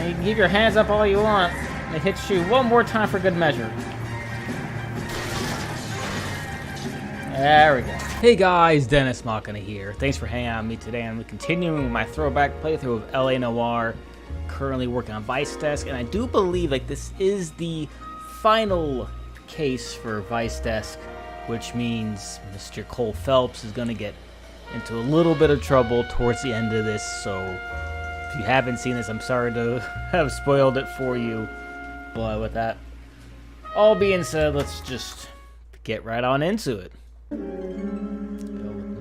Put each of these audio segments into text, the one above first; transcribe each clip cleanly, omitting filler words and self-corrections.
You can keep your hands up all you want. It hits you one more time for good measure. There we go. Hey guys, Dennis Machina here. Thanks for hanging out with me today. I'm continuing my throwback playthrough of LA Noire. Currently working on Vice Desk, and I do believe like this is the final case for Vice Desk, which means Mr. Cole Phelps is going to get into a little bit of trouble towards the end of this. So if you haven't seen this, I'm sorry to have spoiled it for you. But with that all being said, let's just get right on into it.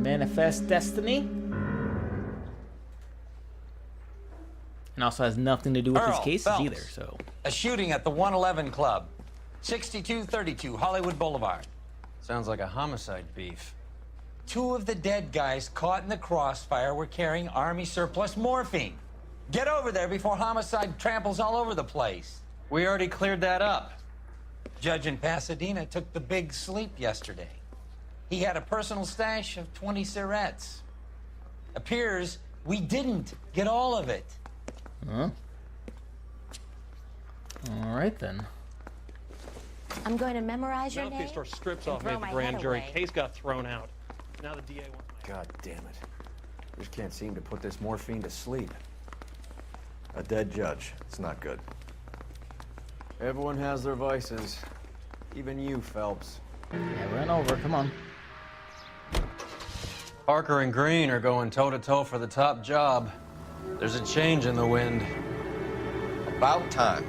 Manifest Destiny. And also has nothing to do with these cases Phelps. either, so. A shooting at the 111 Club, 6232 Hollywood Boulevard. Sounds like a homicide beef. Two of the dead guys caught in the crossfire were carrying Army surplus morphine. Get over there before homicide tramples all over the place. We already cleared that up. Judge in Pasadena took the big sleep yesterday. He had a personal stash of 20 cigarettes. Appears we didn't get all of it. Huh? All right then. I'm going to memorize your Now name. store strips off me throw at the my grand head jury. away. Case got thrown out. Now the DA wants my... God damn it. Just can't seem to put this morphine to sleep. A dead judge. It's not good. Everyone has their vices. Even you, Phelps. Yeah, run over, come on. Parker and Green are going toe-to-toe for the top job. There's a change in the wind. About time.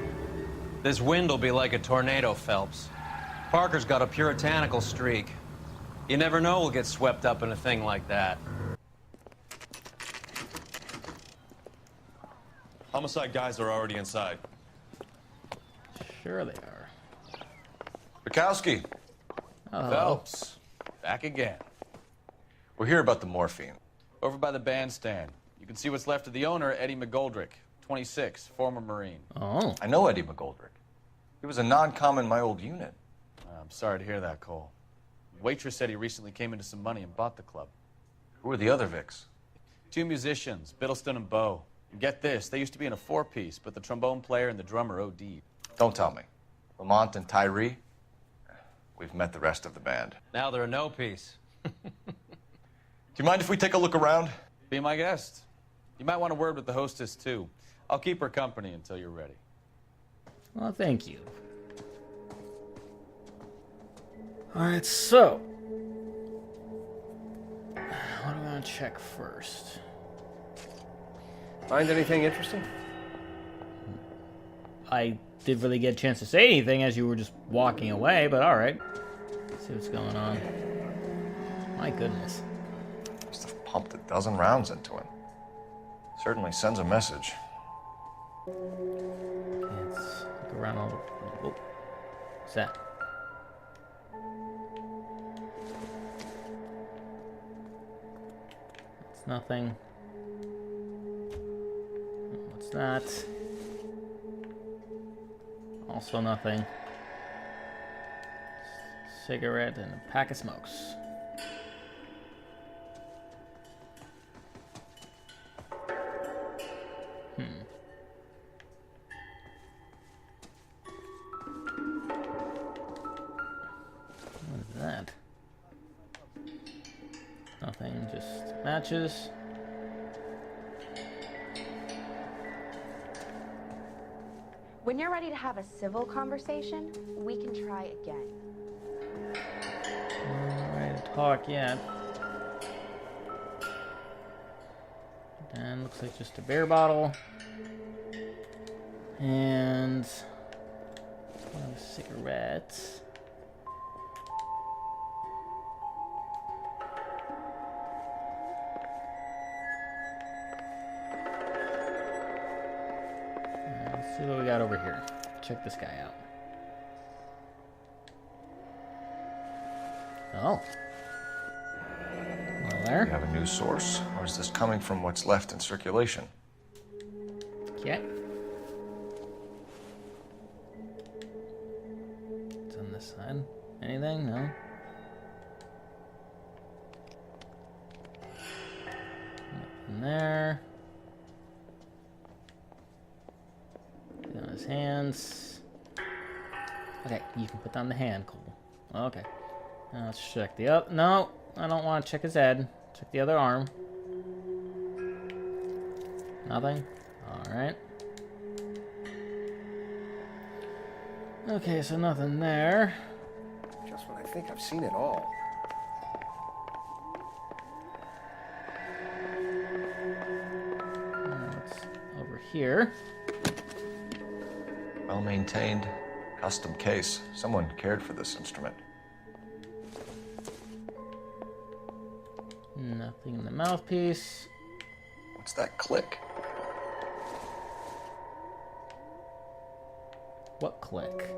This wind will be like a tornado, Phelps. Parker's got a puritanical streak. You never know we'll get swept up in a thing like that. Homicide guys are already inside. Sure they are. Bukowski. Oh. Phelps. Back again. We're here about the morphine. Over by the bandstand. You can see what's left of the owner, Eddie McGoldrick, 26, former Marine. Oh. I know Eddie McGoldrick. He was a non-com in my old unit. I'm sorry to hear that, Cole. The waitress said he recently came into some money and bought the club. Who are the other Vics? Two musicians, Biddleston and Bo. And get this, they used to be in a four-piece, but the trombone player and the drummer OD'd. Don't tell me. Lamont and Tyree? We've met the rest of the band. Now they're a no-piece. Do you mind if we take a look around? Be my guest. You might want a word with the hostess, too. I'll keep her company until you're ready. Well, thank you. Alright, so. What do I want to check first? Find anything interesting? I didn't really get a chance to say anything as you were just walking away, but alright. See what's going on. My goodness. Must have pumped a dozen rounds into him. Certainly sends a message. Let's look around all. Oh, what's that? It's nothing. What's that? Also nothing. Cigarette and a pack of smokes. What is that? Nothing, just matches. When you're ready to have a civil conversation, we can try again. Alright, talk yet. And looks like just a beer bottle. And one of cigarettes. Let's see what we got over here. Check this guy out. Oh. Well, Do there. you have a news source, or is this coming from what's left in circulation? Okay. It's on this side. Anything? No. Nothing there. hands. Okay, you can put down the hand, Cole. Okay. Now let's check the other. No, I don't want to check his head. Check the other arm. Nothing? Alright. Okay, so nothing there. Just when I think I've seen it all. What's over here? Well maintained, custom case. Someone cared for this instrument. Nothing in the mouthpiece. What's that click? What click?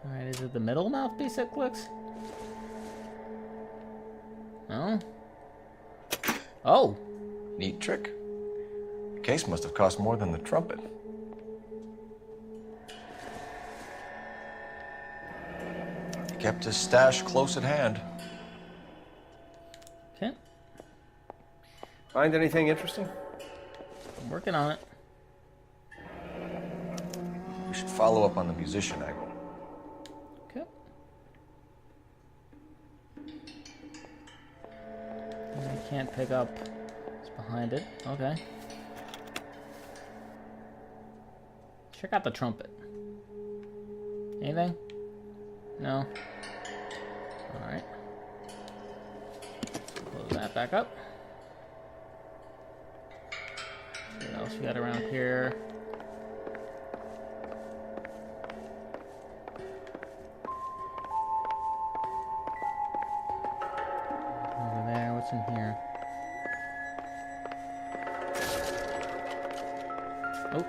Alright, is it the middle mouthpiece that clicks? No? Oh! Neat trick. The case must have cost more than the trumpet. He kept his stash close at hand. Okay, Find anything interesting? I'm working on it. We should follow up on the musician angle. Okay. I can't pick up what's behind it. Okay. Check out the trumpet. Anything? No? Alright. Close that back up. What else we got around here? Over there, what's in here? Oh.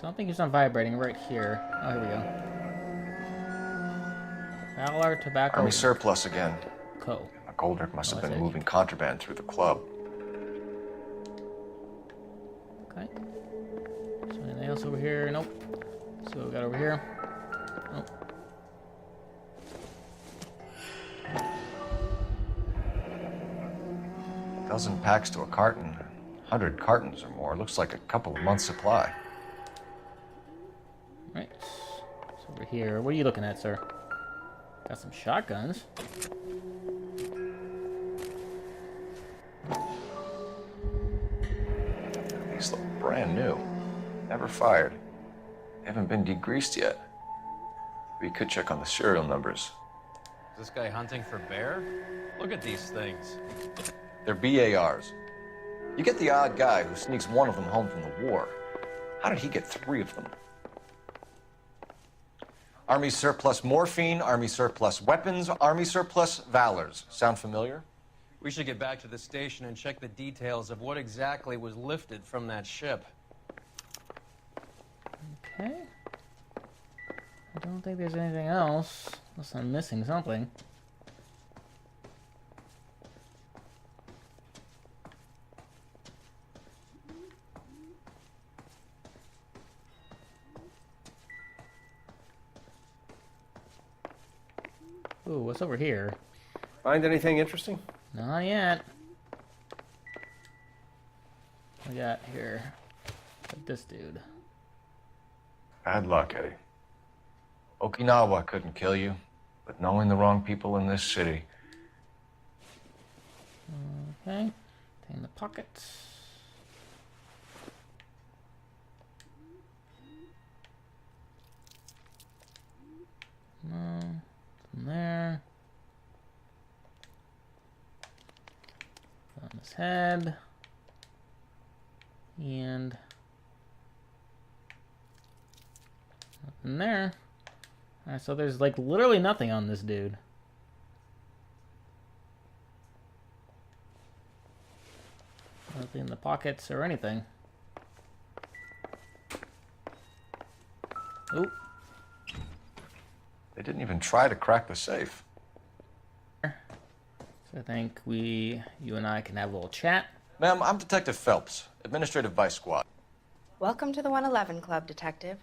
Something keeps on vibrating right here. Oh, here we go. Valor Tobacco Army surplus again. Co. Goldrick must have that's been it. moving contraband through the club. Okay. So anything else over here? Nope. So we got over here. Nope. A dozen packs to a carton. 100 cartons or more. Looks like a couple of months' supply. Right. So over here. What are you looking at, sir? Got some shotguns. These look brand new. Never fired. They haven't been degreased yet. We could check on the serial numbers. Is this guy hunting for bear? Look at these things. They're BARs. You get the odd guy who sneaks one of them home from the war. How did he get 3 of them? Army surplus morphine, Army surplus weapons, Army surplus valors. Sound familiar? We should get back to the station and check the details of what exactly was lifted from that ship. Okay. I don't think there's anything else, unless I'm missing something. Ooh, what's over here? Find anything interesting? Not yet. We got here. But this dude. Bad luck, Eddie. Okinawa couldn't kill you, but knowing the wrong people in this city. Okay. In the pockets. No. Nothing there. On his head. And nothing there. Alright, so there's like literally nothing on this dude. Nothing in the pockets or anything. Oop. They didn't even try to crack the safe. So I think you and I can have a little chat. Ma'am, I'm Detective Phelps, Administrative Vice Squad. Welcome to the 111 Club, Detective.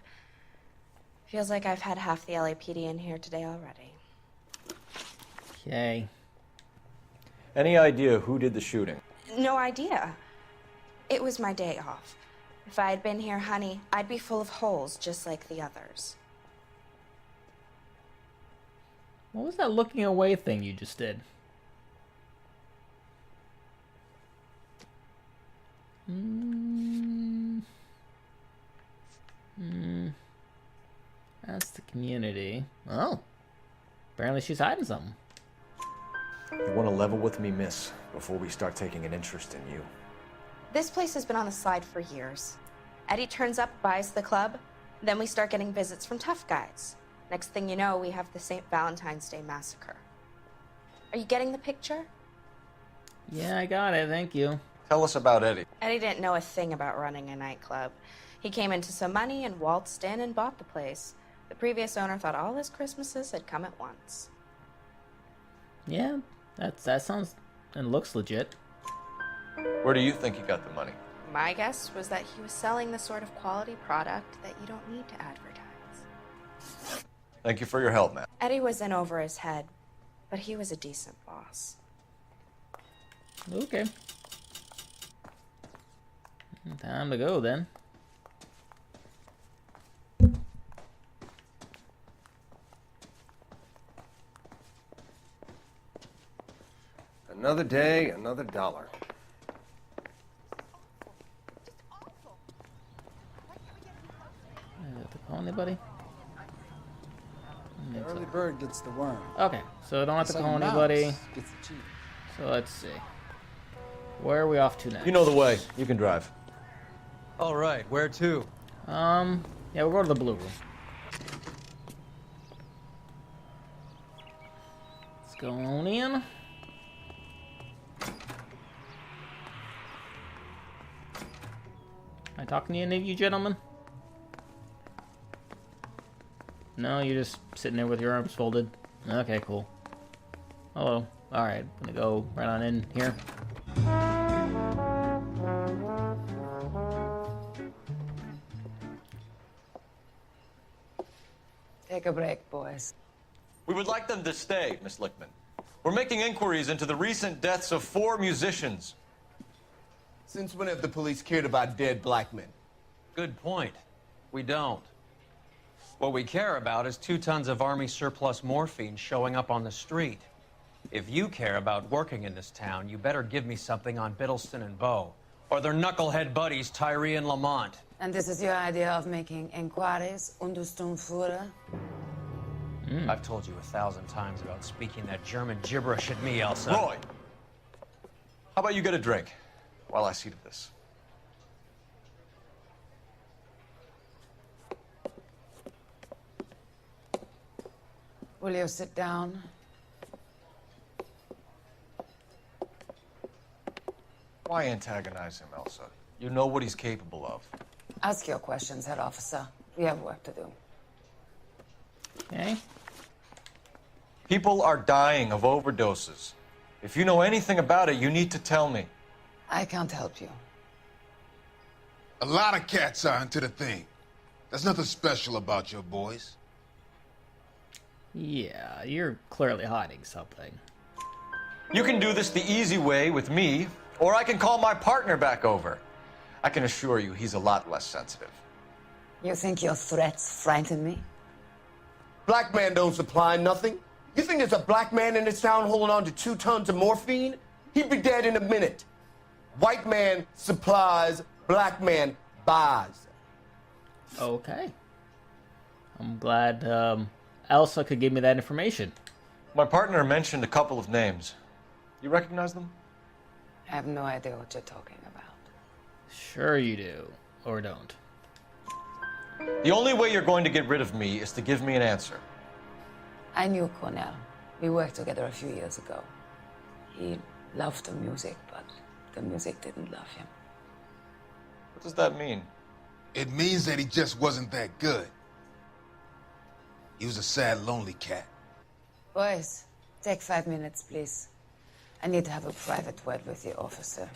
Feels like I've had half the LAPD in here today already. Okay. Any idea who did the shooting? No idea. It was my day off. If I had been here, honey, I'd be full of holes just like the others. What was that looking away thing you just did? That's the community. Oh. Apparently she's hiding something. You want to level with me, miss, before we start taking an interest in you. This place has been on the slide for years. Eddie turns up, buys the club, then we start getting visits from tough guys. Next thing you know, we have the St. Valentine's Day massacre. Are you getting the picture? Yeah, I got it. Thank you. Tell us about Eddie. Eddie didn't know a thing about running a nightclub. He came into some money and waltzed in and bought the place. The previous owner thought all his Christmases had come at once. Yeah, that sounds and looks legit. Where do you think he got the money? My guess was that he was selling the sort of quality product that you don't need to advertise. Thank you for your help, man. Eddie was in over his head, but he was a decent boss. Okay. Time to go then. Another day, another dollar. Have to call anybody? The early bird gets the worm. Okay, so I don't have to It's like call a mouse anybody. gets the cheese. So let's see. Where are we off to next? You know the way. You can drive. All right, where to? Yeah, we'll go to the blue room. Let's go on in. Am I talking to any of you gentlemen? No, you're just sitting there with your arms folded. Okay, cool. Hello. Alright, I'm gonna go right on in here. Take a break, boys. We would like them to stay, Miss Lickman. We're making inquiries into the recent deaths of 4 musicians. Since when have the police cared about dead black men? Good point. We don't. What we care about is 2 tons of Army surplus morphine showing up on the street. If you care about working in this town, you better give me something on Biddleston and Bow, or their knucklehead buddies Tyree and Lamont. And this is your idea of making inquiries, Untersturmführer? I've told you 1,000 times about speaking that German gibberish at me, Elsa. Roy, how about you get a drink while I see to this? Will you sit down? Why antagonize him, Elsa? You know what he's capable of. Ask your questions, Head Officer. We have work to do. Okay. People are dying of overdoses. If you know anything about it, you need to tell me. I can't help you. A lot of cats are into the thing. There's nothing special about your boys. Yeah, you're clearly hiding something. You can do this the easy way with me, or I can call my partner back over. I can assure you he's a lot less sensitive. You think your threats frighten me? Black man don't supply nothing. You think there's a black man in this town holding on to 2 tons of morphine? He'd be dead in a minute. White man supplies, black man buys. Okay. I'm glad Elsa could give me that information. My partner mentioned a couple of names. You recognize them? I have no idea what you're talking about. Sure you do. Or don't. The only way you're going to get rid of me is to give me an answer. I knew Cornell. We worked together a few years ago. He loved the music, but the music didn't love him. What does that mean? It means that he just wasn't that good. He was a sad, lonely cat. Boys, take 5 minutes, please. I need to have a private word with the officer.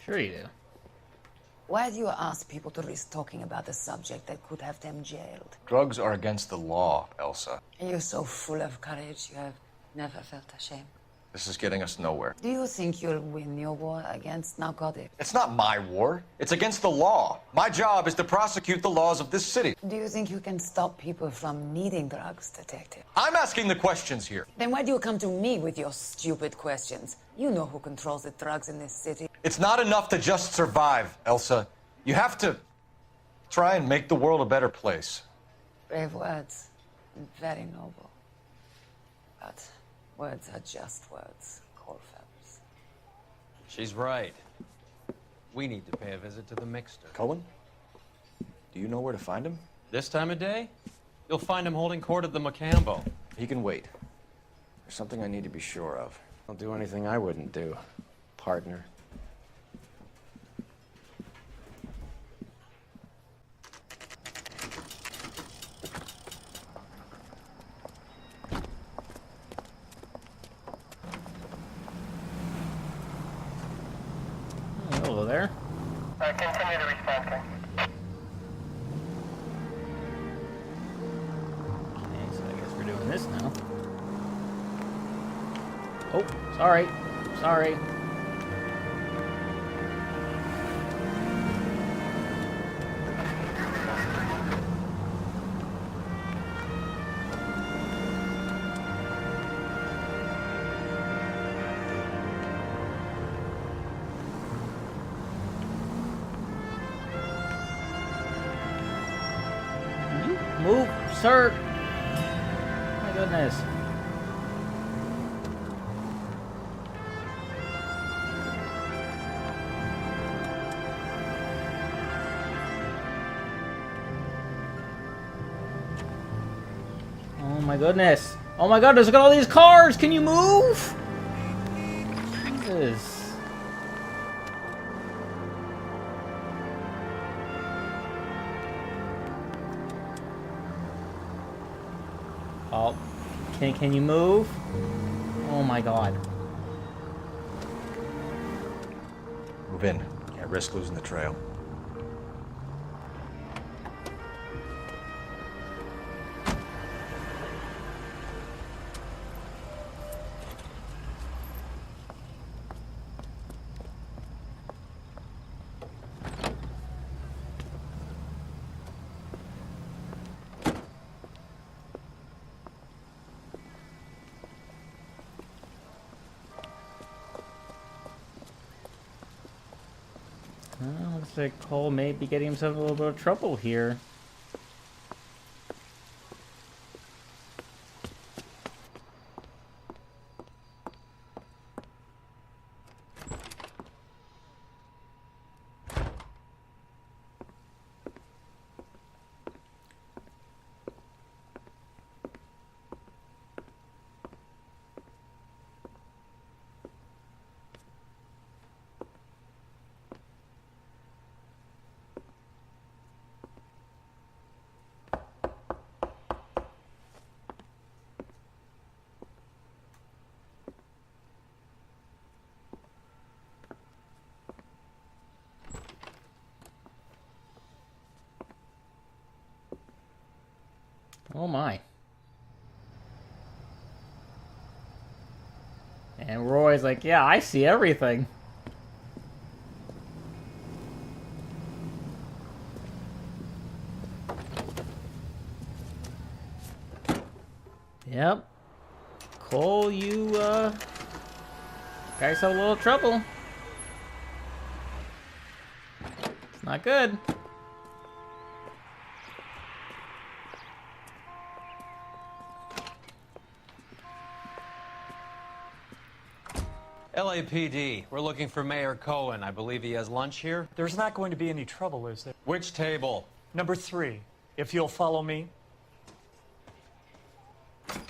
Sure you do. Why do you ask people to risk talking about a subject that could have them jailed? Drugs are against the law, Elsa. And you're so full of courage, you have never felt ashamed. This is getting us nowhere. Do you think you'll win your war against narcotics? It's not my war. It's against the law. My job is to prosecute the laws of this city. Do you think you can stop people from needing drugs, Detective? I'm asking the questions here. Then why do you come to me with your stupid questions? You know who controls the drugs in this city. It's not enough to just survive, Elsa. You have to try and make the world a better place. Brave words, and very noble. But words are just words, Cole Phelps. She's right. We need to pay a visit to the Mixter. Cohen? Do you know where to find him? This time of day, you'll find him holding court at the Macambo. He can wait. There's something I need to be sure of. Don't do anything I wouldn't do, partner. Hello there. Continue to respond, King. Okay, so I guess we're doing this now. Oh, sorry. Sorry. Move, sir. My goodness. Oh my goodness. Oh my goodness, look at all these cars. Can you move? Jesus. Oh, can you move? Oh my god. Move in. Can't risk losing the trail. Well, looks like Cole may be getting himself a little bit of trouble here. Oh my. And Roy's like, yeah, I see everything. Yep. Cole, you, guys have a little trouble. It's not good. LAPD, we're looking for Mayor Cohen. I believe he has lunch here. There's not going to be any trouble, is there? Which table? Number 3, if you'll follow me.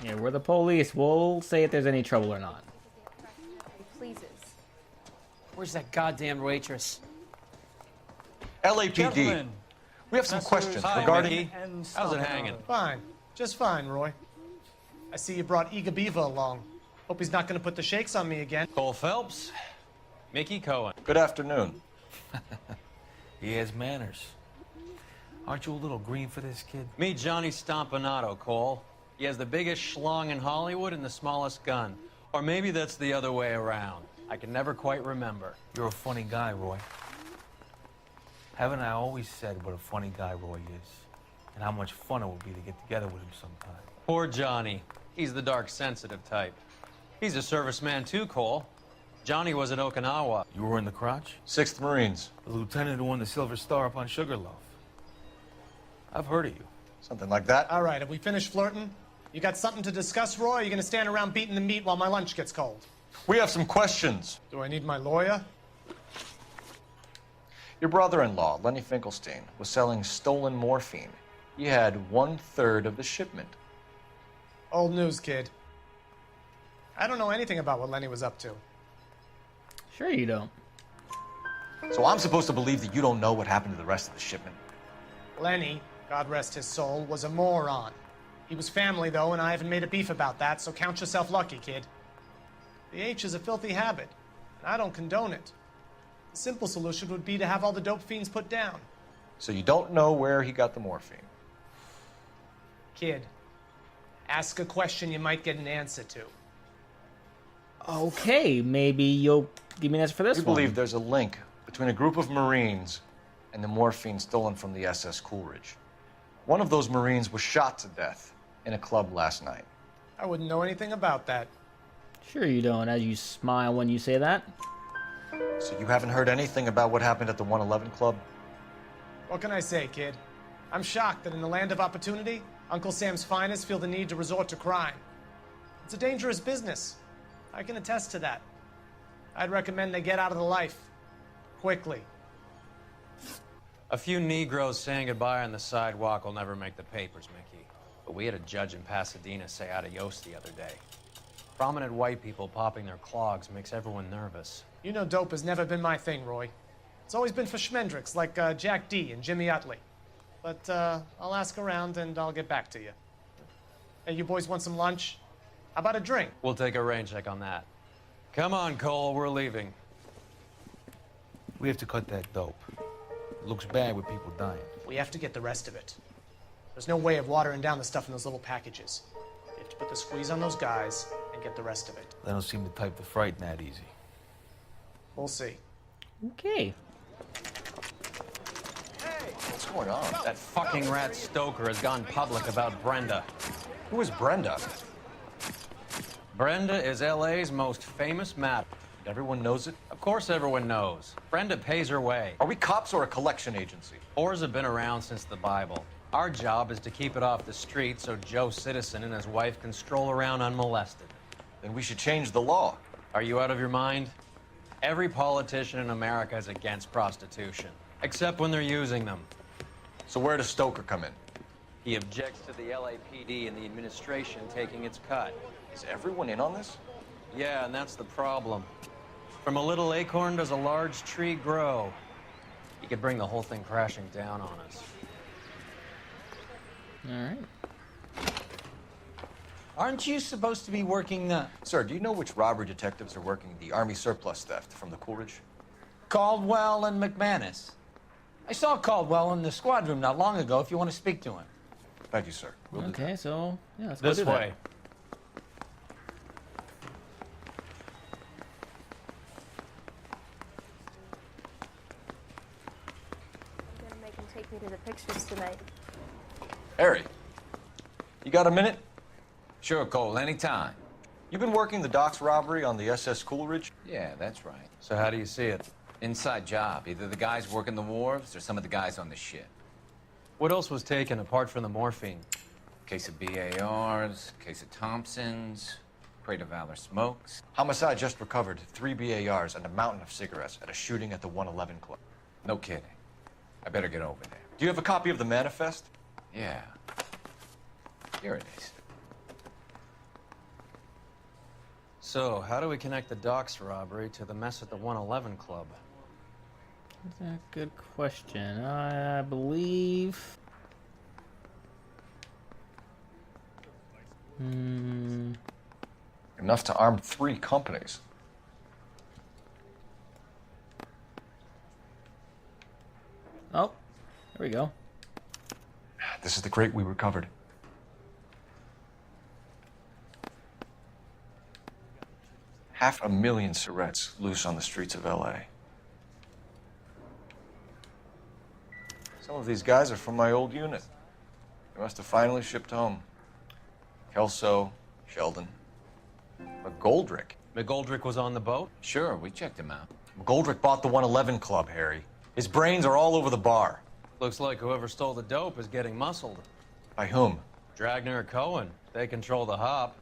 Yeah, we're the police. We'll say if there's any trouble or not. Pleases. Where's that goddamn waitress? LAPD. Gentlemen, We have some questions Hi, regarding... Mickey. and How's it hanging? Fine. Just fine, Roy. I see you brought Iga Beaver along. Hope he's not going to put the shakes on me again. Cole Phelps, Mickey Cohen. Good afternoon. He has manners. Aren't you a little green for this kid? Meet Johnny Stompanato, Cole. He has the biggest schlong in Hollywood and the smallest gun. Or maybe that's the other way around. I can never quite remember. You're a funny guy, Roy. Haven't I always said what a funny guy Roy is? And how much fun it would be to get together with him sometime. Poor Johnny. He's the dark, sensitive type. He's a serviceman too, Cole. Johnny was at Okinawa. You were in the crotch? 6th Marines. The lieutenant who won the Silver Star up on Sugarloaf. I've heard of you. Something like that. All right, have we finished flirting? You got something to discuss, Roy, or are you gonna stand around beating the meat while my lunch gets cold? We have some questions. Do I need my lawyer? Your brother-in-law, Lenny Finkelstein, was selling stolen morphine. He had 1/3 of the shipment. Old news, kid. I don't know anything about what Lenny was up to. Sure you don't. So I'm supposed to believe that you don't know what happened to the rest of the shipment? Lenny, God rest his soul, was a moron. He was family, though, and I haven't made a beef about that, so count yourself lucky, kid. The H is a filthy habit, and I don't condone it. The simple solution would be to have all the dope fiends put down. So you don't know where he got the morphine? Kid, ask a question you might get an answer to. Okay, maybe you'll give me an answer for this We one. believe there's a link between a group of Marines and the morphine stolen from the SS Coolidge. One of those Marines was shot to death in a club last night. I wouldn't know anything about that. Sure you don't, as you smile when you say that. So you haven't heard anything about what happened at the 111 Club? What can I say, kid? I'm shocked that in the land of opportunity, Uncle Sam's finest feel the need to resort to crime. It's a dangerous business. I can attest to that. I'd recommend they get out of the life. Quickly. A few Negroes saying goodbye on the sidewalk will never make the papers, Mickey. But we had a judge in Pasadena say adios the other day. Prominent white people popping their clogs makes everyone nervous. You know dope has never been my thing, Roy. It's always been for schmendricks like Jack D. and Jimmy Utley. But I'll ask around and I'll get back to you. Hey, you boys want some lunch? How about a drink? We'll take a rain check on that. Come on, Cole, we're leaving. We have to cut that dope. It looks bad with people dying. We have to get the rest of it. There's no way of watering down the stuff in those little packages. You have to put the squeeze on those guys and get the rest of it. They don't seem the type to frighten that easy. We'll see. Okay. What's going on? That fucking rat Stoker has gone public about Brenda. Who is Brenda? Brenda is LA's most famous madam. Everyone knows it? Of course everyone knows. Brenda pays her way. Are we cops or a collection agency? Whores have been around since the Bible. Our job is to keep it off the street so Joe Citizen and his wife can stroll around unmolested. Then we should change the law. Are you out of your mind? Every politician in America is against prostitution, except when they're using them. So where does Stoker come in? He objects to the LAPD and the administration taking its cut. Is everyone in on this? Yeah, and that's the problem. From a little acorn does a large tree grow. He could bring the whole thing crashing down on us. All right. Aren't you supposed to be working the... Sir, do you know which robbery detectives are working the Army surplus theft from the Coolidge? Caldwell and McManus? I saw Caldwell in the squad room not long ago if you want to speak to him. Thank you, sir. We'll do Okay, so yeah, let's This go do way. I'm gonna make him take me to the pictures tonight. Harry, you got a minute? Sure, Cole, anytime. You've been working the docks robbery on the SS Coolidge? Yeah, that's right. So how do you see it? Inside job. Either the guys working the wharves or some of the guys on the ship. What else was taken apart from the morphine? Case of BARs, case of Thompsons, crate of Valor smokes. Homicide just recovered 3 BARs and a mountain of cigarettes at a shooting at the 111 Club. No kidding. I better get over there. Do you have a copy of the manifest? Yeah. Here it is. So, how do we connect the docks robbery to the mess at the 111 Club? That's a good question. I believe... Enough to arm 3 companies. Oh, there we go. This is the crate we recovered. 500,000 cigarettes loose on the streets of L.A. Some of these guys are from my old unit. They must have finally shipped home. Kelso, Sheldon, McGoldrick. McGoldrick was on the boat? Sure, we checked him out. McGoldrick bought the 111 Club, Harry. His brains are all over the bar. Looks like whoever stole the dope is getting muscled. By whom? Dragner or Cohen. They control the hop.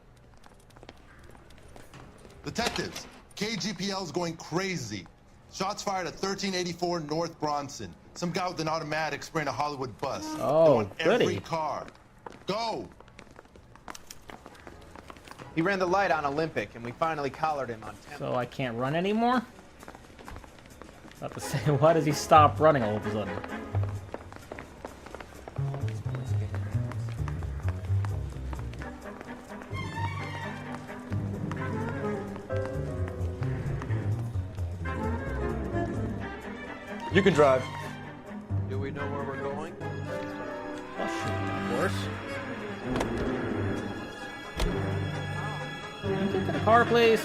Detectives, KGPL's going crazy. Shots fired at 1384 North Bronson. Some guy with an automatic spraying a Hollywood bus. Oh, They're on every goody. car. Go! He ran the light on Olympic, and we finally collared him on 10. So I can't run anymore? About to say, why does he stop running all of a sudden? You can drive. Do we know where we're going? Oh, shoot, of course. Can you get to the car, please?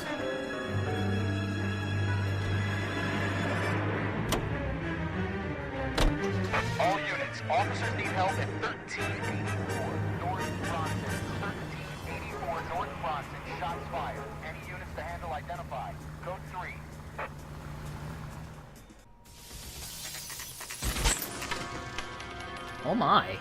All units, officers need help at 1384 North Bronson. 1384 North Bronson, shots fired. Any units to handle identified. Code 3. Oh my.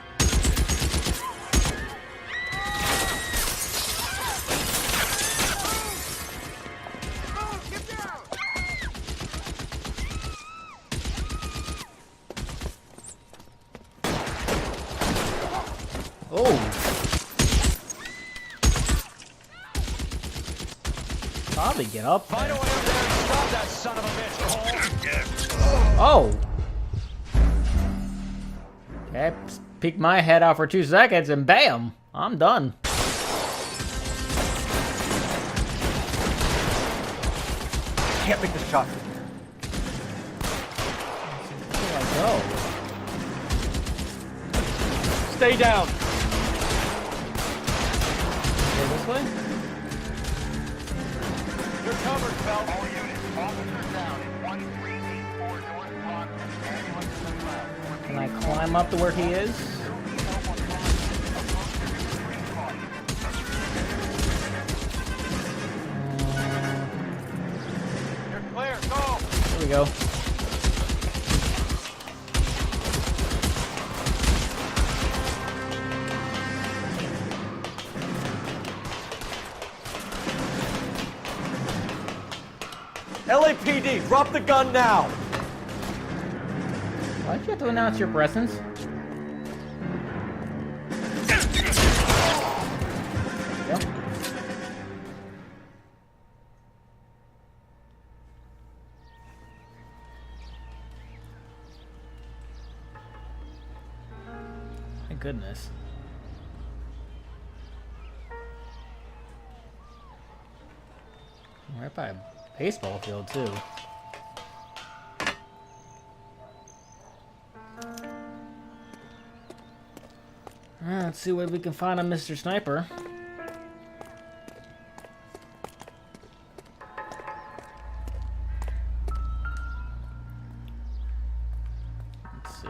Oh. Probably get up there. Find a way up there and stop that son of a bitch, Cole. Oh. Okay, peek my head out for 2 seconds and bam, I'm done. Can't make the shot. Where do I go? Stay down. Go this way? You're covered, Phelps. All units, officers down in 1384 North Bronson. Ambulance is allowed. Can I climb up to where he is? You're clear. Go. There we go. LAPD, drop the gun now! Why'd you have to announce your presence? Yep. My goodness. Right by a baseball field, too. Let's see what we can find on Mr. Sniper. Let's see.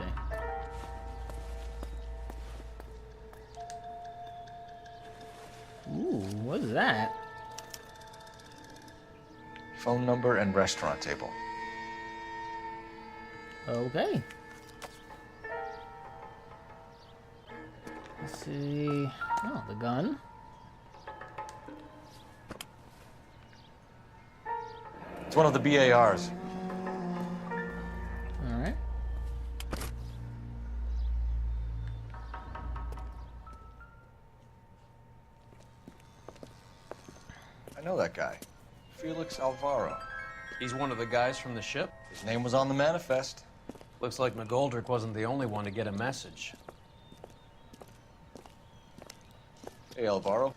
Ooh, what is that? Phone number and restaurant table. Okay. Let's see. Oh, the gun. It's one of the BARs. All right. I know that guy. Felix Alvaro. He's one of the guys from the ship? His name was on the manifest. Looks like McGoldrick wasn't the only one to get a message. Hey, Alvaro.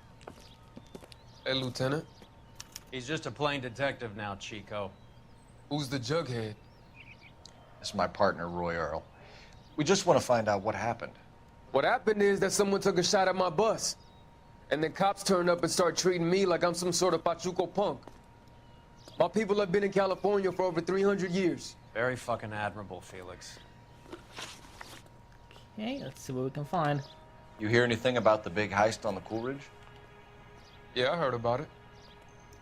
Hey, Lieutenant. He's just a plain detective now, Chico. Who's the jughead? This is my partner, Roy Earl. We just want to find out what happened. What happened is that someone took a shot at my bus. And then cops turned up and start treating me like I'm some sort of Pachuco punk. My people have been in California for over 300 years. Very fucking admirable, Felix. Okay, let's see what we can find. You hear anything about the big heist on the Coolidge? Yeah, I heard about it.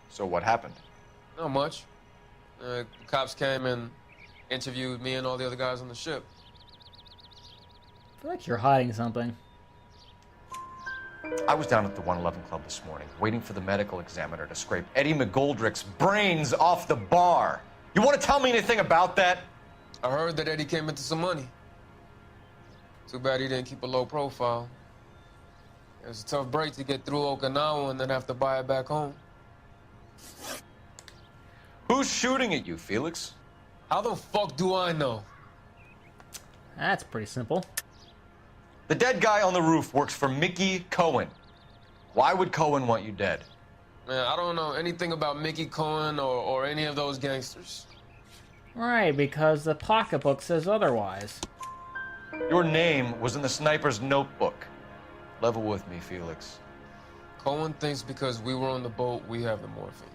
So what happened? Not much. The cops came and interviewed me and all the other guys on the ship. I feel like you're hiding something. I was down at the 111 Club this morning, waiting for the medical examiner to scrape Eddie McGoldrick's brains off the bar. You want to tell me anything about that? I heard that Eddie came into some money. Too bad he didn't keep a low profile. It was a tough break to get through Okinawa and then have to buy it back home. Who's shooting at you, Felix? How the fuck do I know? That's pretty simple. The dead guy on the roof works for Mickey Cohen. Why would Cohen want you dead? Man, I don't know anything about Mickey Cohen or any of those gangsters. Right, because the pocketbook says otherwise. Your name was in the sniper's notebook. Level with me, Felix. Cohen thinks because we were on the boat, we have the morphine.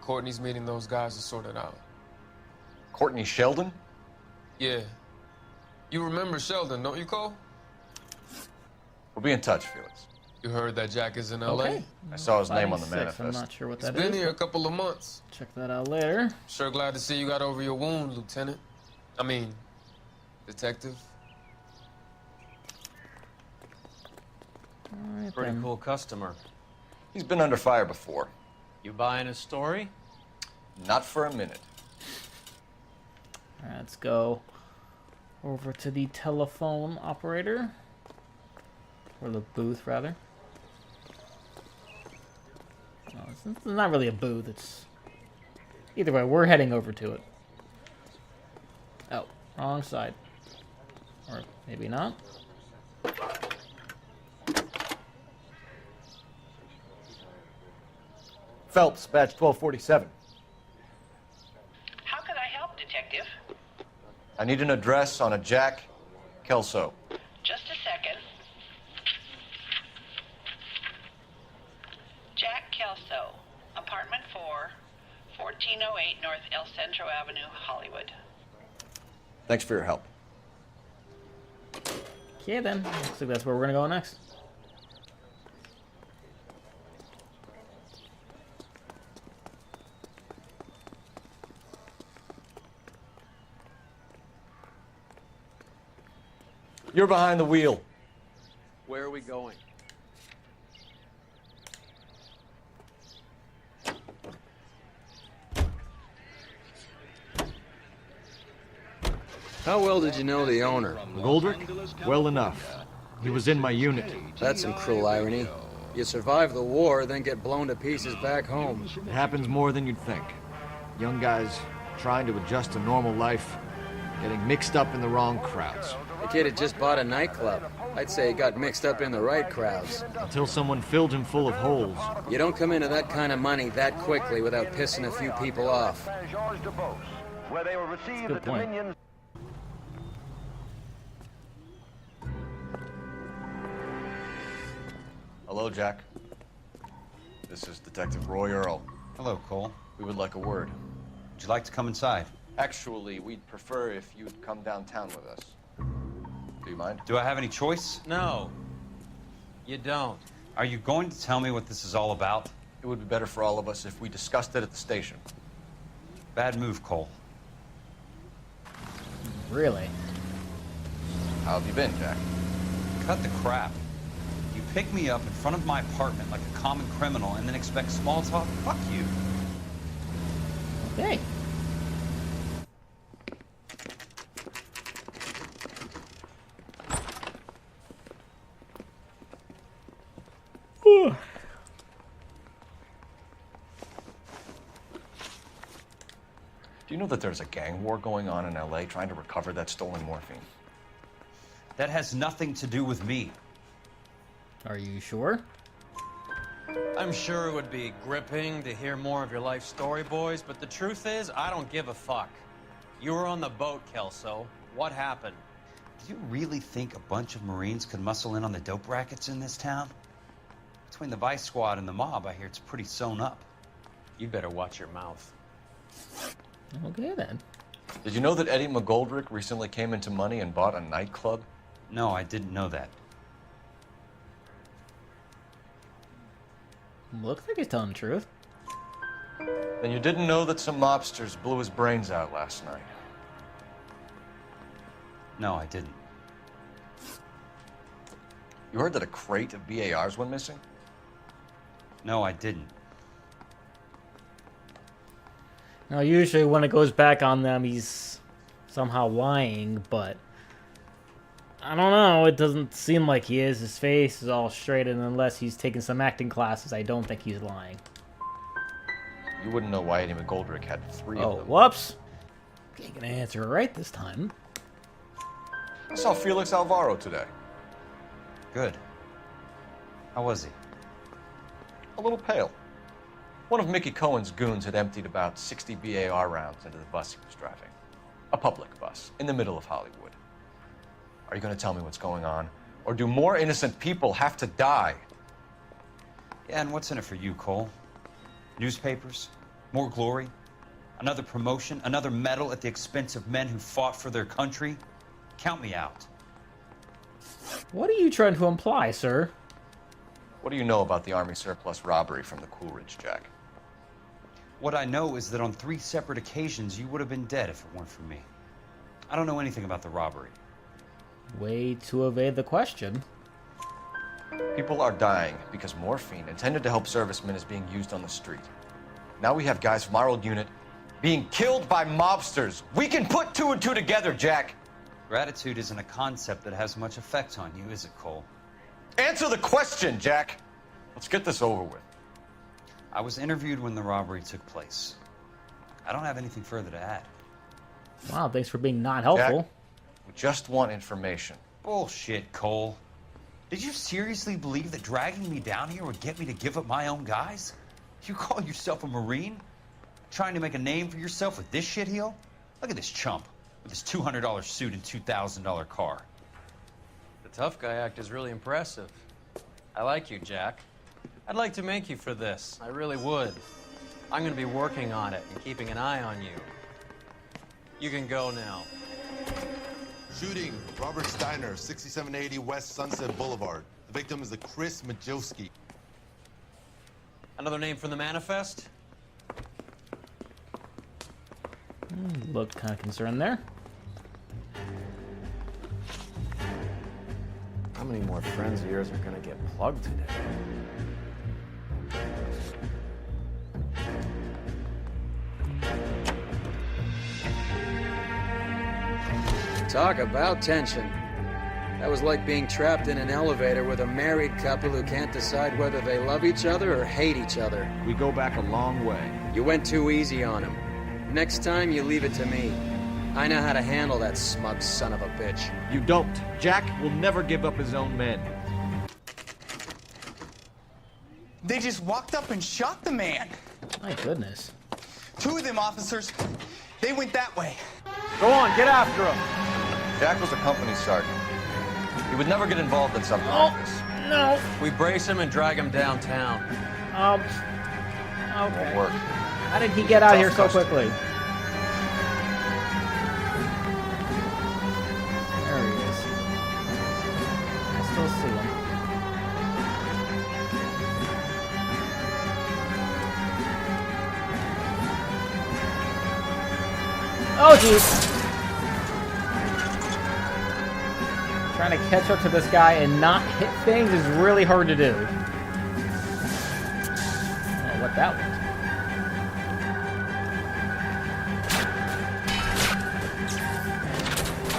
Courtney's meeting those guys to sort it out. Courtney Sheldon? Yeah. You remember Sheldon, don't you, Cole? We'll be in touch, Felix. You heard that Jack is in L.A.? Okay. I saw his name on the 586, manifest. I'm not sure what that He's is. been here a couple of months. Check that out later. Sure glad to see you got over your wound, Lieutenant. I mean, Detective. All right, Pretty then. cool customer. He's been under fire before. You buying his story? Not for a minute. All right, let's go over to the telephone operator. Or the booth, rather. Oh, it's not really a booth, it's... Either way, we're heading over to it. Oh, wrong side. Or maybe not. Phelps, badge 1247. How can I help, Detective? I need an address on a Jack Kelso. Just a second. Jack Kelso, apartment 4, 1408 North El Centro Avenue, Hollywood. Thanks for your help. Okay, then. Looks like that's where we're gonna go next. You're behind the wheel. Where are we going? How well did you know the owner? Goldrick? Well enough. He was in my unit. That's some cruel irony. You survive the war, then get blown to pieces back home. It happens more than you'd think. Young guys trying to adjust to normal life, getting mixed up in the wrong crowds. The kid had just bought a nightclub. I'd say he got mixed up in the right crowds. Until someone filled him full of holes. You don't come into that kind of money that quickly without pissing a few people off. Where they will receive Good the point. Dominion. Hello, Jack. This is Detective Roy Earl. Hello, Cole. We would like a word. Would you like to come inside? Actually, we'd prefer if you'd come downtown with us. Do you mind? Do I have any choice? No. You don't. Are you going to tell me what this is all about? It would be better for all of us if we discussed it at the station. Bad move, Cole. Really? How have you been, Jack? Cut the crap. You pick me up in front of my apartment like a common criminal and then expect small talk? Fuck you. Okay. Whew. Do you know that there's a gang war going on in LA trying to recover that stolen morphine? That has nothing to do with me. Are you sure? I'm sure it would be gripping to hear more of your life story, boys, but the truth is, I don't give a fuck. You were on the boat, Kelso. What happened? Do you really think a bunch of Marines could muscle in on the dope rackets in this town? Between the Vice Squad and the mob, I hear it's pretty sewn up. You better watch your mouth. Okay, then. Did you know that Eddie McGoldrick recently came into money and bought a nightclub? No, I didn't know that. Looks like he's telling the truth. Then you didn't know that some mobsters blew his brains out last night? No, I didn't. You heard that a crate of BARs went missing? No, I didn't. Now, usually when it goes back on them, he's somehow lying, but I don't know. It doesn't seem like he is. His face is all straight, and unless he's taking some acting classes, I don't think he's lying. You wouldn't know why Eddie McGoldrick had 3 of them. Whoops. Ain't gonna answer it right this time. I saw Felix Alvaro today. Good. How was he? A little pale. One of Mickey Cohen's goons had emptied about 60 BAR rounds into the bus he was driving. A public bus, in the middle of Hollywood. Are you going to tell me what's going on? Or do more innocent people have to die? Yeah, and what's in it for you, Cole? Newspapers? More glory? Another promotion? Another medal at the expense of men who fought for their country? Count me out. What are you trying to imply, sir? What do you know about the Army surplus robbery from the Coolidge, Jack? What I know is that on 3 separate occasions, you would have been dead if it weren't for me. I don't know anything about the robbery. Way to evade the question. People are dying because morphine intended to help servicemen is being used on the street. Now we have guys from our old unit being killed by mobsters. We can put 2 and 2 together, Jack. Gratitude isn't a concept that has much effect on you, is it, Cole? Answer the question, Jack. Let's get this over with. I was interviewed when the robbery took place. I don't have anything further to add. Wow, thanks for being not helpful. Jack, we just want information. Bullshit, Cole. Did you seriously believe that dragging me down here would get me to give up my own guys? You call yourself a Marine? Trying to make a name for yourself with this shitheel? Look at this chump with his $200 suit and $2,000 car. The tough guy act is really impressive. I like you, Jack. I'd like to make you for this. I really would. I'm going to be working on it and keeping an eye on you. You can go now. Shooting, Robert Steiner, 6780 West Sunset Boulevard. The victim is a Chris Majowski. Another name from the manifest? Looked kind of concerned there. How many more friends of yours are gonna get plugged today? Talk about tension. That was like being trapped in an elevator with a married couple who can't decide whether they love each other or hate each other. We go back a long way. You went too easy on him. Next time, you leave it to me. I know how to handle that smug son of a bitch. You don't. Jack will never give up his own men. They just walked up and shot the man. My goodness. 2 of them officers, they went that way. Go on, get after him. Jack was a company sergeant. He would never get involved in something like this. No. We brace him and drag him downtown. Okay. Won't work. How did he get out here so quickly? There he is. I still see him. Oh, jeez. Trying to catch up to this guy and not hit things is really hard to do. I don't know what that was.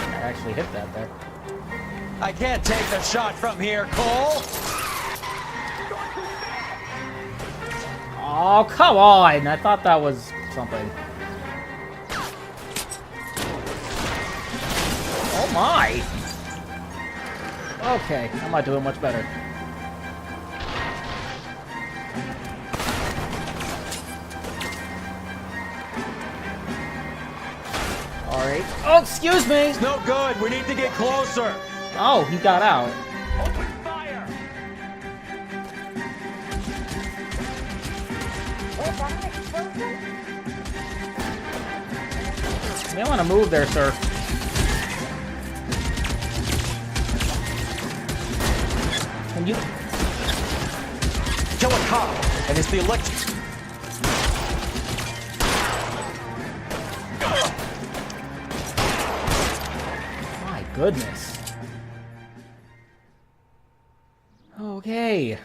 I actually hit that there. I can't take the shot from here, Cole. Oh, come on! I thought that was something. Oh my! Okay, I'm not doing much better. Alright. Oh, excuse me! It's no good. We need to get closer. Oh, he got out. Open fire! You may want to move there, sir. Can you Kill a cop, and it's the electric. My goodness. Okay.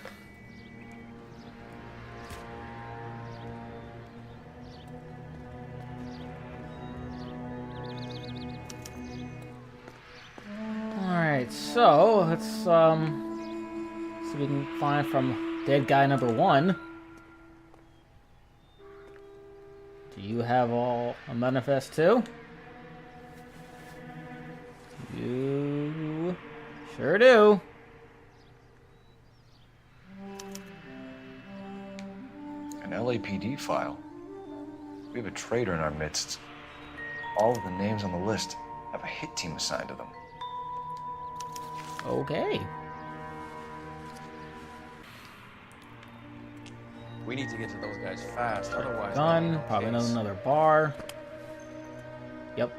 Alright, so let's see if we can find from dead guy number 1. Do you have all a manifest too? You sure do. An LAPD file. We have a traitor in our midst. All of the names on the list have a hit team assigned to them. Okay. We need to get to those guys fast, otherwise... Gun, probably another bar. Yep.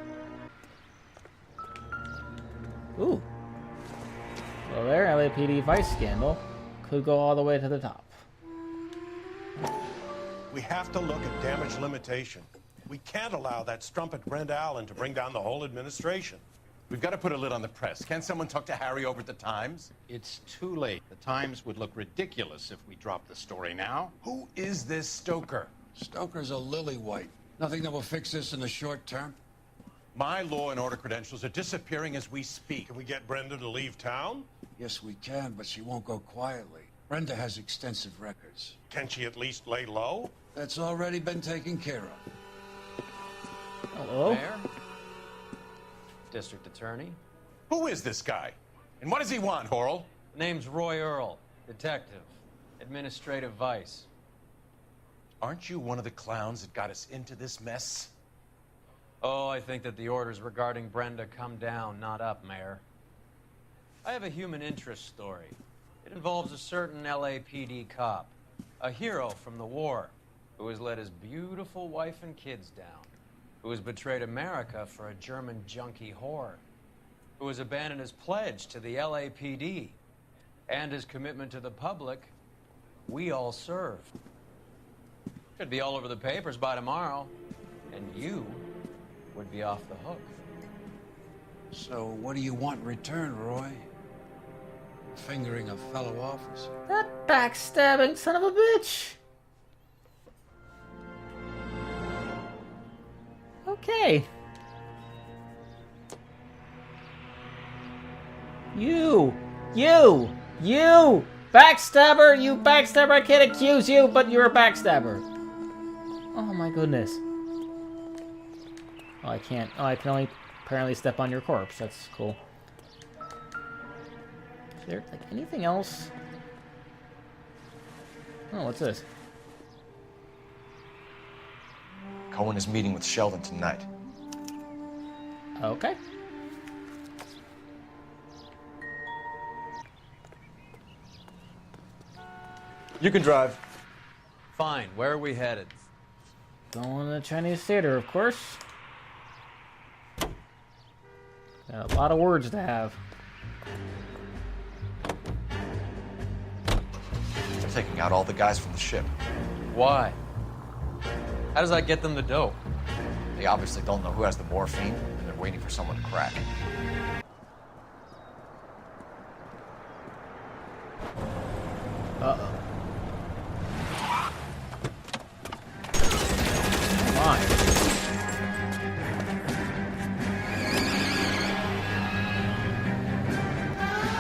Ooh. So there, LAPD vice scandal. Could go all the way to the top. We have to look at damage limitation. We can't allow that strumpet Brenda Allen to bring down the whole administration. We've got to put a lid on the press. Can't someone talk to Harry over at the Times? It's too late. The Times would look ridiculous if we dropped the story now. Who is this Stoker? Stoker's a lily-white. Nothing that will fix this in the short term. My law and order credentials are disappearing as we speak. Can we get Brenda to leave town? Yes, we can, but she won't go quietly. Brenda has extensive records. Can she at least lay low? That's already been taken care of. Hello? Mayor? District Attorney? Who is this guy? And what does he want, Horrell? Name's Roy Earl, detective, administrative vice. Aren't you one of the clowns that got us into this mess? Oh, I think that the orders regarding Brenda come down, not up, Mayor. I have a human interest story. It involves a certain LAPD cop, a hero from the war, who has let his beautiful wife and kids down, who has betrayed America for a German junkie whore, who has abandoned his pledge to the LAPD and his commitment to the public we all served. Should be all over the papers by tomorrow, and you would be off the hook. So what do you want in return, Roy? Fingering a fellow officer? That backstabbing son of a bitch! Okay. You! Backstabber! You backstabber! I can't accuse you, but you're a backstabber. Oh my goodness. Oh, I can't. Oh, I can only apparently step on your corpse. That's cool. Is there, like, anything else? Oh, what's this? Cohen is meeting with Sheldon tonight. Okay. You can drive. Fine, where are we headed? Going to the Chinese theater, of course. Got a lot of words to have. They're taking out all the guys from the ship. Why? How does that get them the dope? They obviously don't know who has the morphine, and they're waiting for someone to crack. Uh-oh. Come on.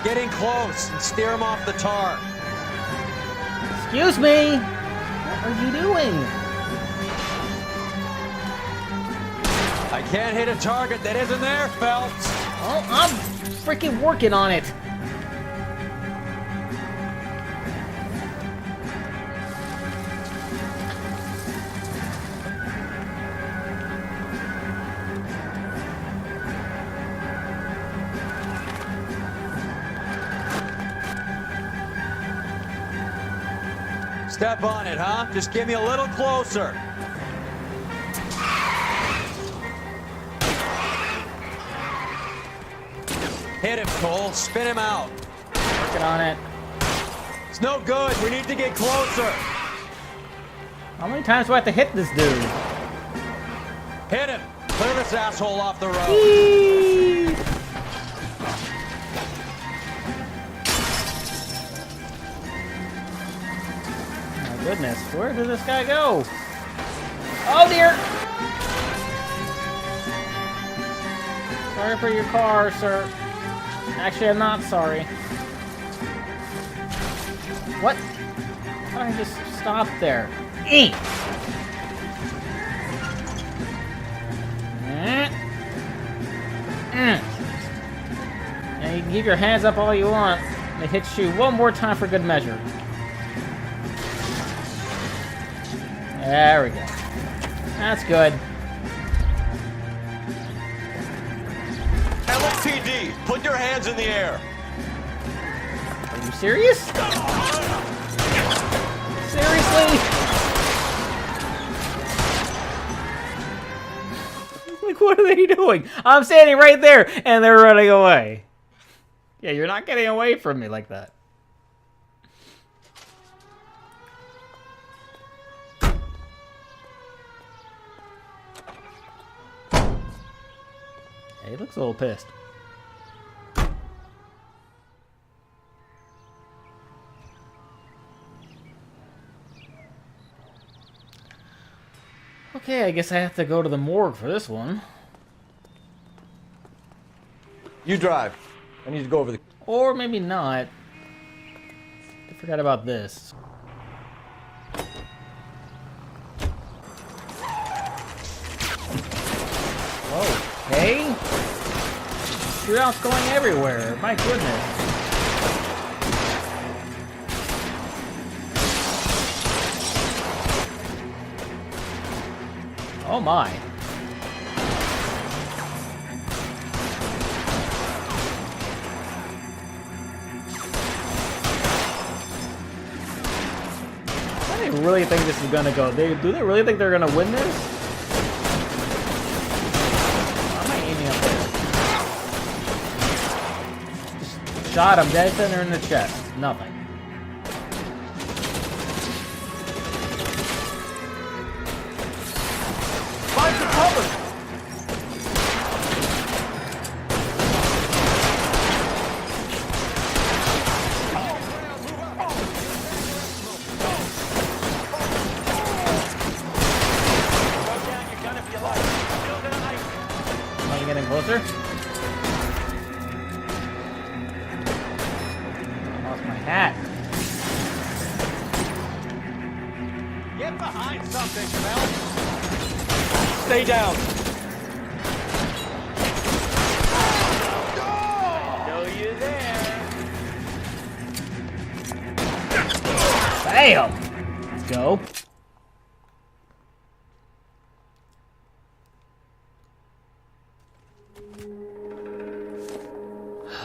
Get in close and steer him off the tar. Excuse me! What are you doing? I can't hit a target that isn't there, Phelps. Oh, I'm freaking working on it. Step on it, huh? Just get me a little closer. Hit him, Cole. Spin him out. Working on it. It's no good. We need to get closer. How many times do I have to hit this dude? Hit him. Clear this asshole off the road. Whee! My goodness, where did this guy go? Oh dear! Sorry for your car, sir. Actually, I'm not sorry. What? Why don't I just stop there? Eek! And you can keep your hands up all you want. They hit you one more time for good measure. There we go. That's good. LAPD, put your hands in the air. Are you serious? Seriously? Like, what are they doing? I'm standing right there, and they're running away. Yeah, you're not getting away from me like that. He looks a little pissed. Okay, I guess I have to go to the morgue for this one. You drive. I need to go over the... Or maybe not. I forgot about this. Whoa, okay. Shootouts going everywhere. My goodness. Oh my. How do they really think this is gonna go? Do they really think they're gonna win this? Why am I aiming up there? Just shot him dead center in the chest. Nothing. Find some cover. Am I getting closer? I lost my hat. Get behind something, Phelps. Stay down. I know you're there. Bam! Let's go.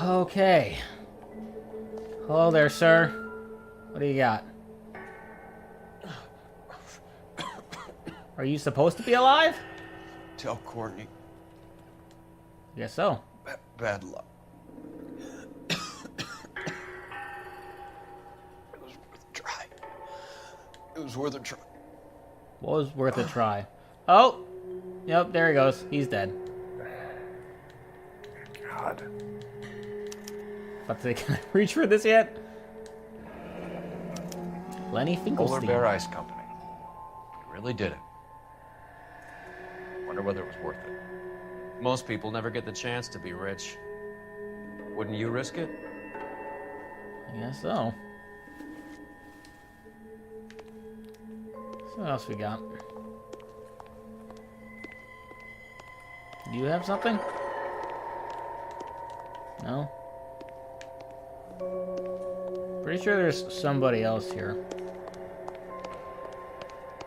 Okay. Hello there, sir. What do you got? Are you supposed to be alive? Tell Courtney. Guess so. Bad luck. It was worth a try. It was worth a try. What was worth a try? Oh! Yep, there he goes. He's dead. God. But they can I reach for this yet? Lenny Polar Finkelstein. Bear Ice Company. You really did it. Wonder whether it was worth it. Most people never get the chance to be rich. Wouldn't you risk it? I guess so. So what else we got? Do you have something? No? Pretty sure there's somebody else here.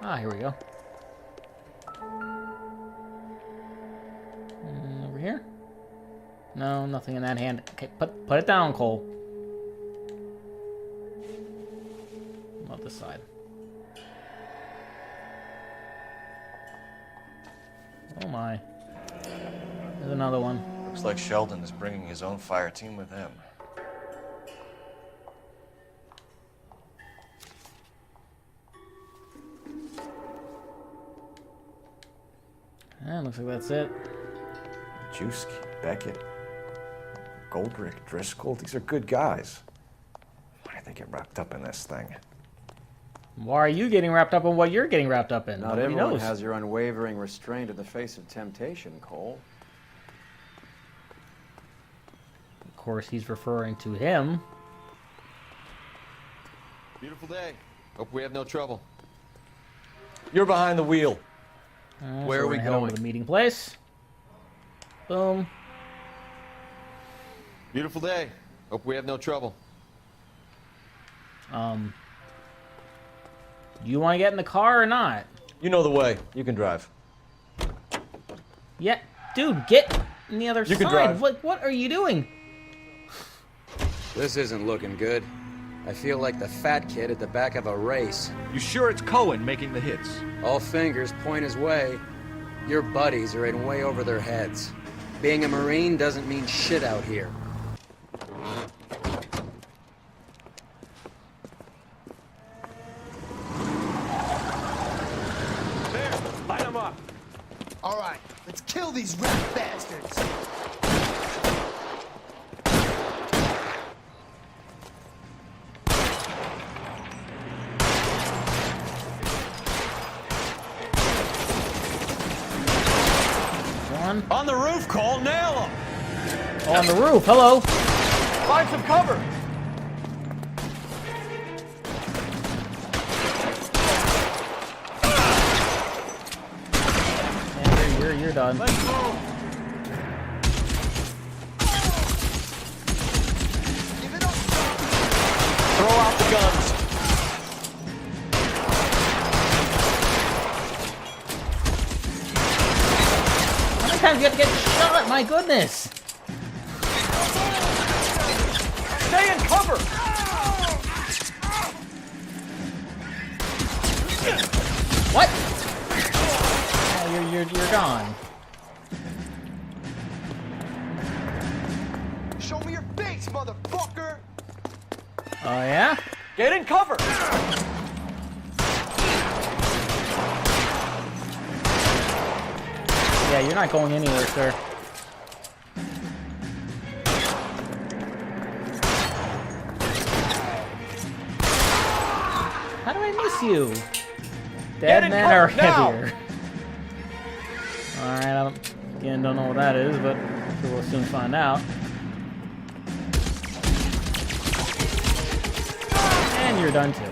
Ah, here we go. Over here? No, nothing in that hand. Okay, put it down, Cole. About this side. Oh my. There's another one. Looks like Sheldon is bringing his own fire team with him. Yeah, looks like that's it. Juski, Beckett, Goldrick, Driscoll, these are good guys. Why do they get wrapped up in this thing? Why are you getting wrapped up in what you're getting wrapped up in? Not Nobody everyone knows. has your unwavering restraint in the face of temptation, Cole. Of course, he's referring to him. Beautiful day. Hope we have no trouble. You're behind the wheel. Where So are we we're gonna head over going? to the meeting place. Boom. Beautiful day. Hope we have no trouble. Do you want to get in the car or not? You know the way. You can drive. Yeah, dude, get in the other You side. can drive. What are you doing? This isn't looking good. I feel like the fat kid at the back of a race. You sure it's Cohen making the hits? All fingers point his way. Your buddies are in way over their heads. Being a Marine doesn't mean shit out here. Light them up. All right, let's kill these rat bastards. One. On the roof, Cole. Nail them. Oh, on the roof. Hello. Find some cover. Yeah, you're done. Let's move. Throw out the guns. How many times do you have to get shot? My goodness. Stay in cover. What? Oh, you're gone. Show me your face, motherfucker! Oh yeah? Get in cover. Yeah, you're not going anywhere, sir. How do I miss you? Dead men are heavier. Alright, again, don't know what that is, but I'm sure we'll soon find out. And you're done too.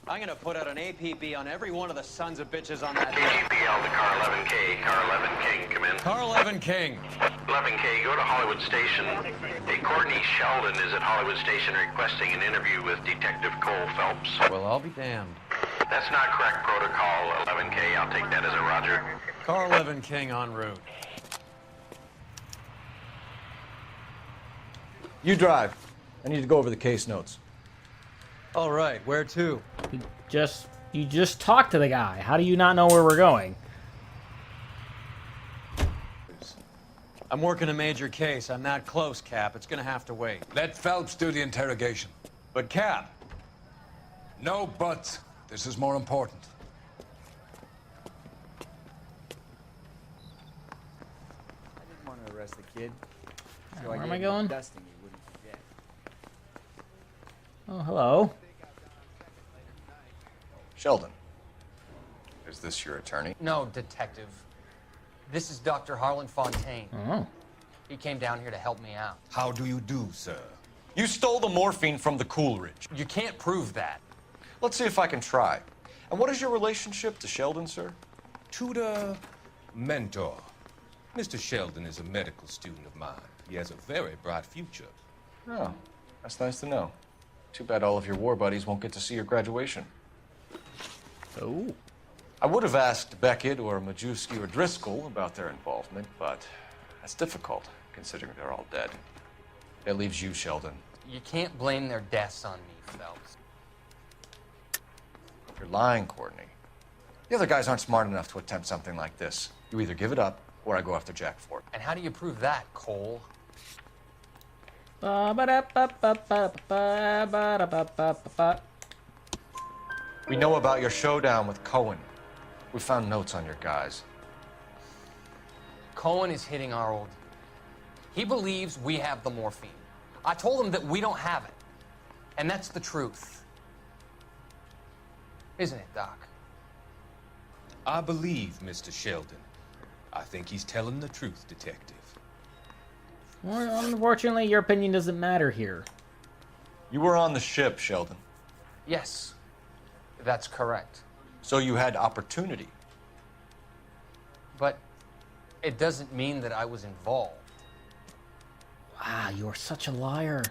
I'm gonna put out an APB on every one of the sons of bitches on that KGPL to car 11K, car 11 King, come in. Car 11 King. 11K, go to Hollywood Station. Hey, Courtney Sheldon is at Hollywood Station requesting an interview with Detective Cole Phelps. Well, I'll be damned. That's not correct protocol, 11K. I'll take that as a roger. Car 11 King en route. You drive. I need to go over the case notes. All right, where to? You just talked to the guy. How do you not know where we're going? I'm working a major case. I'm that close, Cap. It's gonna have to wait. Let Phelps do the interrogation. But Cap, No buts. This is more important. I didn't want to arrest the kid. So Where am gave I him going? a dusting he wouldn't forget. Oh, hello. Sheldon, is this your attorney? No, detective. This is Dr. Harlan Fontaine. Oh. He came down here to help me out. How do you do, sir? You stole the morphine from the Coolidge. You can't prove that. Let's see if I can try. And what is your relationship to Sheldon, sir? Tutor, mentor. Mr. Sheldon is a medical student of mine. He has a very bright future. Oh, that's nice to know. Too bad all of your war buddies won't get to see your graduation. Oh. I would have asked Beckett or Majewski or Driscoll about their involvement, but that's difficult, considering they're all dead. That leaves you, Sheldon. You can't blame their deaths on me, Phelps. You're lying, Courtney. The other guys aren't smart enough to attempt something like this. You either give it up, or I go after Jack for it. And how do you prove that, Cole? We know about your showdown with Cohen. We found notes on your guys. Cohen is hitting our old. He believes we have the morphine. I told him that we don't have it. And that's the truth. Isn't it, Doc? I believe Mr. Sheldon. I think he's telling the truth, Detective. Well, unfortunately, your opinion doesn't matter here. You were on the ship, Sheldon. Yes, that's correct. So you had opportunity. But it doesn't mean that I was involved. Wow, you're such a liar.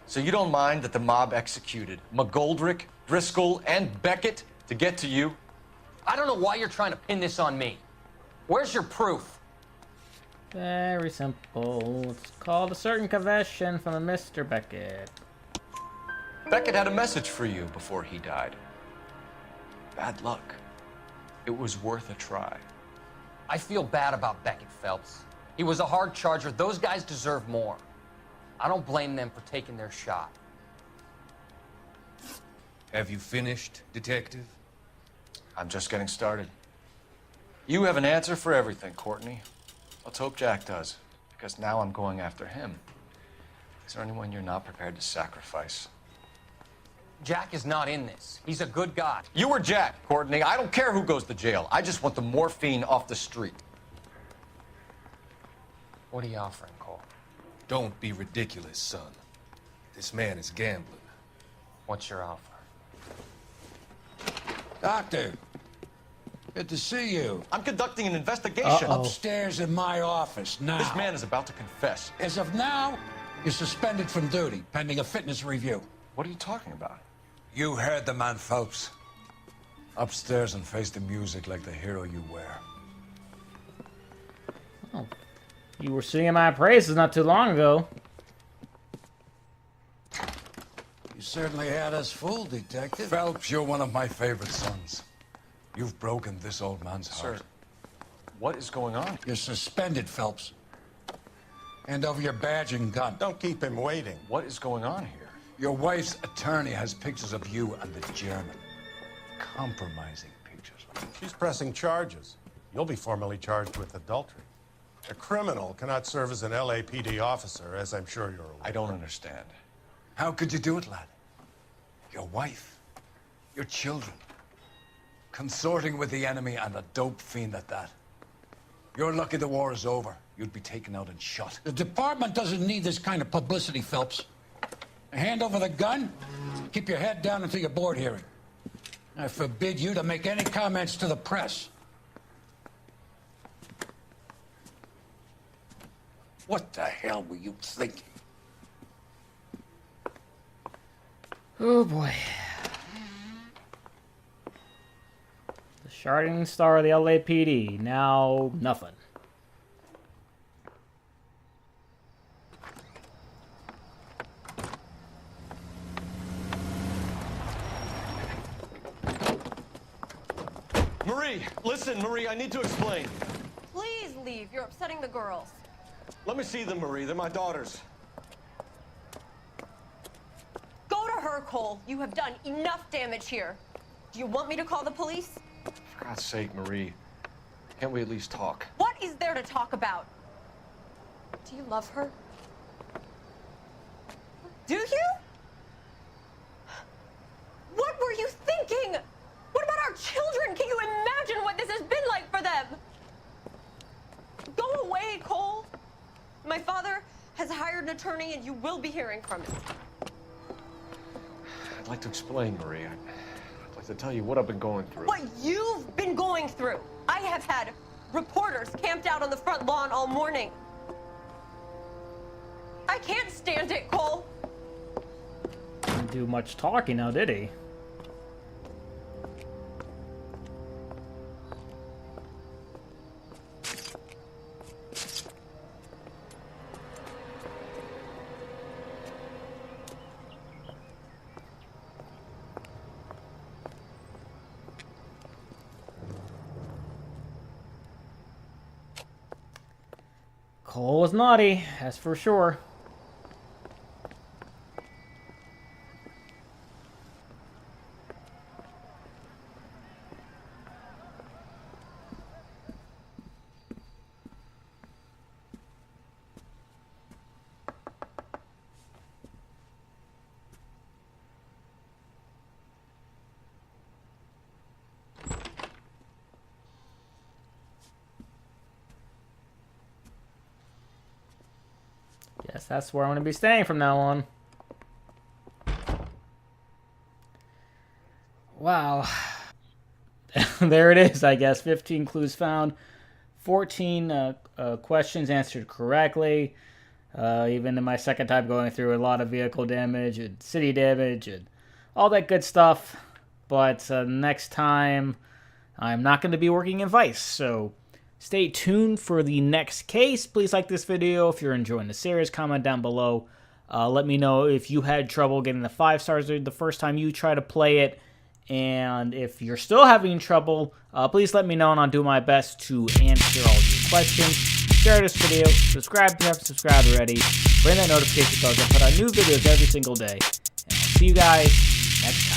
So you don't mind that the mob executed McGoldrick, Driscoll, and Beckett to get to you? I don't know why you're trying to pin this on me. Where's your proof? Very simple. It's called a certain confession from a Mr. Beckett. Beckett had a message for you before he died. Bad luck. It was worth a try. I feel bad about Beckett, Phelps. He was a hard charger. Those guys deserve more. I don't blame them for taking their shot. Have you finished, Detective? I'm just getting started. You have an answer for everything, Courtney. Let's hope Jack does, because now I'm going after him. Is there anyone you're not prepared to sacrifice? Jack is not in this. He's a good guy. You or Jack, Courtney. I don't care who goes to jail. I just want the morphine off the street. What are you offering, Cole? Don't be ridiculous, son. This man is gambling. What's your offer? Doctor, good to see you. I'm conducting an investigation. Upstairs in my office, now. This man is about to confess. As of now, you're suspended from duty, pending a fitness review. What are you talking about? You heard the man, Phelps. Upstairs and face the music like the hero you were. Oh. You were singing my praises not too long ago. You certainly had us fooled, Detective. Phelps, you're one of my favorite sons. You've broken this old man's heart. Sir, what is going on? You're suspended, Phelps. Hand over your badge and gun. Don't keep him waiting. What is going on here? Your wife's attorney has pictures of you and the German. Compromising pictures. She's pressing charges. You'll be formally charged with adultery. A criminal cannot serve as an LAPD officer, as I'm sure you're aware. I don't understand. How could you do it, lad? Your wife, your children, consorting with the enemy and a dope fiend at that. You're lucky the war is over. You'd be taken out and shot. The department doesn't need this kind of publicity, Phelps. Hand over the gun, keep your head down until your board hearing. I forbid you to make any comments to the press. What the hell were you thinking? Oh boy. The shining star of the LAPD. Now nothing. Marie, listen, Marie, I need to explain. Please leave. You're upsetting the girls. Let me see them, Marie. They're my daughters. Go to her, Cole. You have done enough damage here. Do you want me to call the police? For God's sake, Marie. Can't we at least talk? What is there to talk about? Do you love her? Do you? What were you thinking? What about our children? Can you imagine what this has been like for them? Go away, Cole. My father has hired an attorney and you will be hearing from him. I'd like to explain, Marie. I'd like to tell you what I've been going through. What you've been going through. I have had reporters camped out on the front lawn all morning. I can't stand it, Cole. Didn't do much talking now, did he? Cole was naughty, that's for sure. Yes, that's where I'm going to be staying from now on. Wow. There it is, I guess. 15 clues found. 14 questions answered correctly. Even in my second time going through, a lot of vehicle damage and city damage and all that good stuff. But next time, I'm not going to be working in Vice. So stay tuned for the next case. Please like this video if you're enjoying the series. Comment down below. Let me know if you had trouble getting the 5 stars the first time you try to play it. And if you're still having trouble, please let me know and I'll do my best to answer all your questions. Share this video. Subscribe if you haven't subscribed already. Ring that notification bell. I put out new videos every single day. And I'll see you guys next time.